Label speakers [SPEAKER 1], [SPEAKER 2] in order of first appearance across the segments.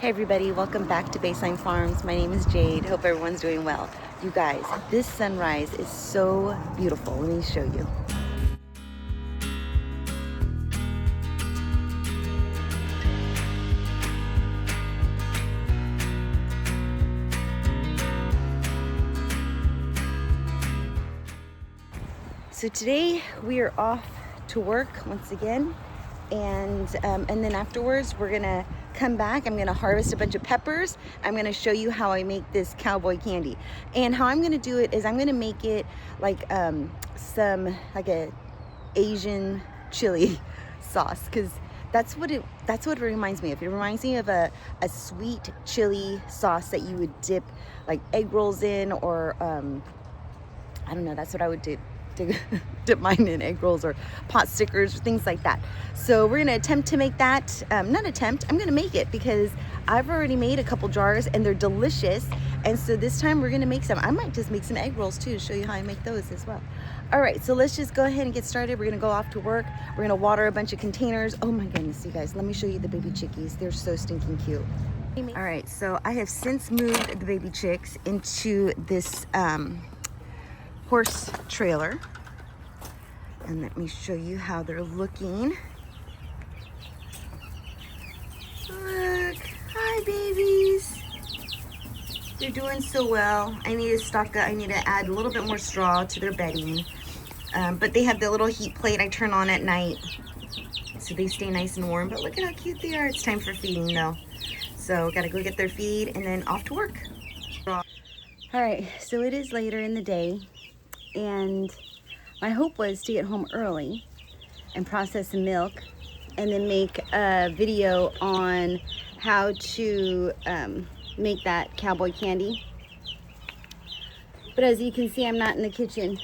[SPEAKER 1] Hey everybody, welcome back to Baseline Farms. My name is Jade. Hope everyone's doing well. You guys, this sunrise is so beautiful. Let me show you. So today we are off to work once again, and then afterwards we're gonna come back. I'm gonna harvest a bunch of peppers. I'm gonna show you how I make this cowboy candy, and how I'm gonna do it is I'm gonna make it like like a Asian chili sauce, because that's what it reminds me of. It reminds me of a sweet chili sauce that you would dip like egg rolls in, or I don't know, that's what I would dip mine in, egg rolls or pot stickers or things like that. So we're gonna attempt to make that. Not attempt, I'm gonna make it, because I've already made a couple jars and they're delicious. And so this time we're gonna make some. I might just make some egg rolls too to show you how I make those as well. All right, so let's just go ahead and get started. We're gonna go off to work. We're gonna water a bunch of containers. Oh my goodness, you guys, let me show you the baby chickies. They're so stinking cute. All right, so I have since moved the baby chicks into this horse trailer, and let me show you how they're looking. Look, hi babies. They're doing so well. I need to add a little bit more straw to their bedding, but they have the little heat plate I turn on at night so they stay nice and warm. But look at how cute they are. It's time for feeding though, so gotta go get their feed and then off to work. All right, so it is later in the day, and my hope was to get home early and process some milk, and then make a video on how to make that cowboy candy. But as you can see, I'm not in the kitchen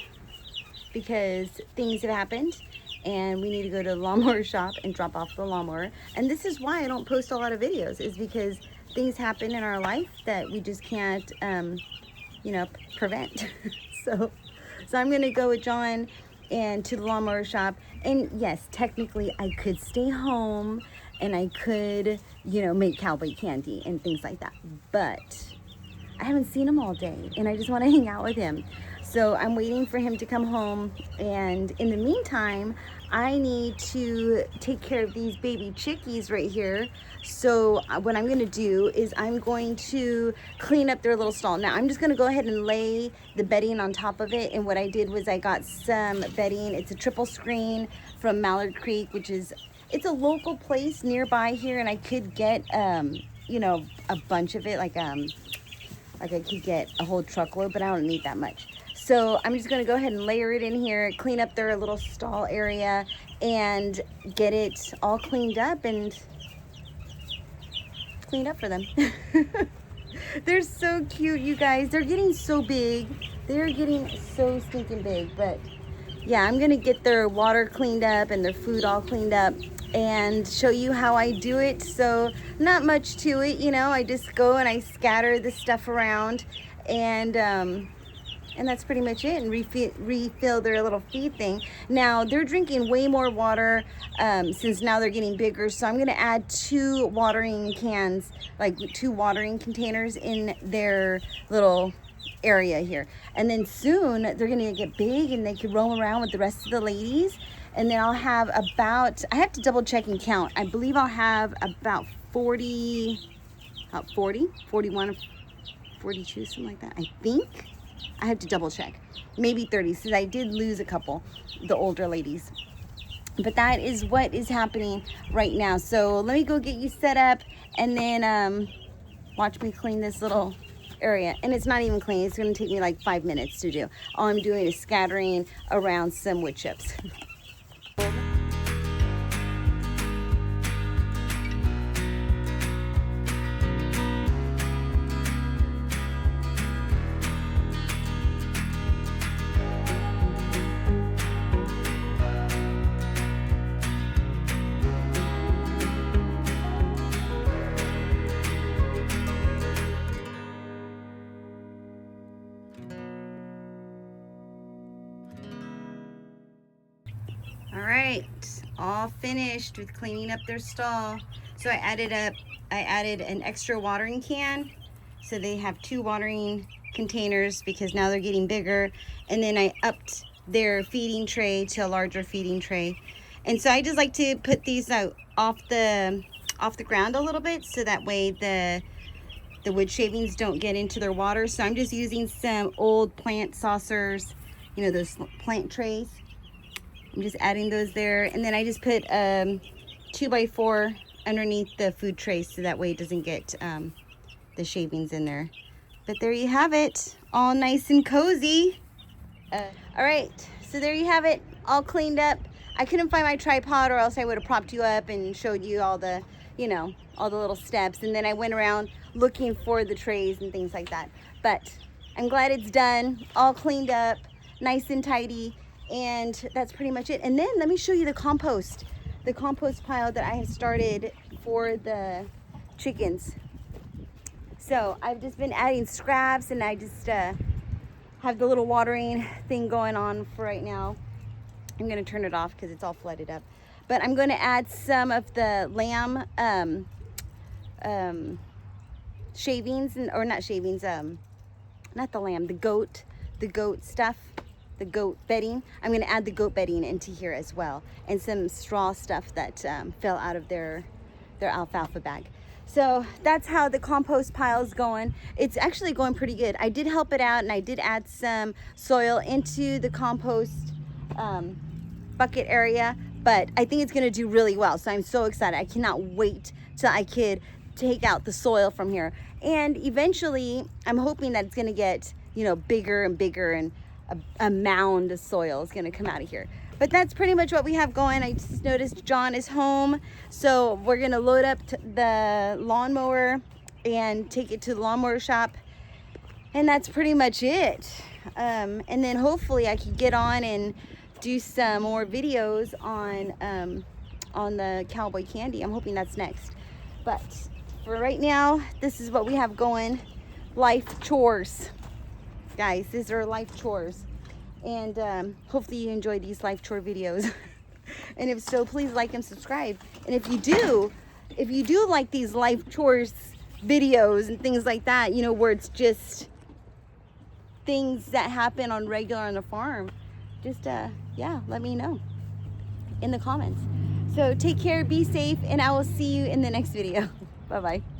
[SPEAKER 1] because things have happened and we need to go to the lawnmower shop and drop off the lawnmower. And this is why I don't post a lot of videos, is because things happen in our life that we just can't prevent. so I'm gonna go with John and to the lawnmower shop. And yes, technically I could stay home and I could, make cowboy candy and things like that, but I haven't seen him all day and I just want to hang out with him. So I'm waiting for him to come home, and in the meantime I need to take care of these baby chickies right here. So what I'm going to do is I'm going to clean up their little stall. Now I'm just going to go ahead and lay the bedding on top of it, and what I did was I got some bedding. It's a triple screen from Mallard Creek, which is, it's a local place nearby here, and I could get a bunch of it, like I could get a whole truckload, but I don't need that much. So I'm just gonna go ahead and layer it in here, clean up their little stall area, and get it all cleaned up for them. They're so cute, you guys. They're getting so big. They're getting so stinking big. But yeah, I'm gonna get their water cleaned up and their food all cleaned up and show you how I do it. So not much to it, I just go and I scatter the stuff around, and that's pretty much it, and refill their little feed thing. Now they're drinking way more water since now they're getting bigger, so I'm gonna add 2 watering cans, like 2 watering containers in their little area here. And then soon they're gonna get big and they can roam around with the rest of the ladies. And then I'll have about, I have to double check and count, I believe I'll have about 41, 42, something like that, I think. I have to double check, maybe 30, since I did lose a couple, the older ladies. But that is what is happening right now. So let me go get you set up, and then watch me clean this little area. And it's not even clean, it's gonna take me like 5 minutes to do. All I'm doing is scattering around some wood chips. All right, all finished with cleaning up their stall. So I added an extra watering can. So they have 2 watering containers because now they're getting bigger. And then I upped their feeding tray to a larger feeding tray. And so I just like to put these out off the ground a little bit, so that way the wood shavings don't get into their water. So I'm just using some old plant saucers, you know, those plant trays. I'm just adding those there. And then I just put 2x4 underneath the food trays, so that way it doesn't get the shavings in there. But there you have it, all nice and cozy. All right, so there you have it, all cleaned up. I couldn't find my tripod, or else I would have propped you up and showed you all the, you know, all the little steps. And then I went around looking for the trays and things like that. But I'm glad it's done, all cleaned up, nice and tidy. And that's pretty much it. And then let me show you the compost pile that I have started for the chickens. So I've just been adding scraps, and I just have the little watering thing going on for right now. I'm gonna turn it off because it's all flooded up. But I'm gonna add some of the lamb shavings, or not shavings, not the lamb, the goat stuff, the goat bedding. I'm gonna add the goat bedding into here as well, and some straw stuff that fell out of their alfalfa bag. So that's how the compost pile is going. It's actually going pretty good. I did help it out, and I did add some soil into the compost bucket area, but I think it's gonna do really well. So I'm so excited. I cannot wait till I could take out the soil from here. And eventually, I'm hoping that it's gonna get, you know, bigger and bigger, and a mound of soil is gonna come out of here. But that's pretty much what we have going. I just noticed John is home, so we're gonna load up the lawnmower and take it to the lawnmower shop, and that's pretty much it. And then hopefully I can get on and do some more videos on the cowboy candy. I'm hoping that's next. But for right now, this is what we have going. Life chores, guys. These are life chores. And hopefully you enjoy these life chore videos. And if so, please like and subscribe. And if you do like these life chores videos and things like that, you know, where it's just things that happen on regular on the farm, just yeah, let me know in the comments. So take care, be safe, and I will see you in the next video. Bye bye.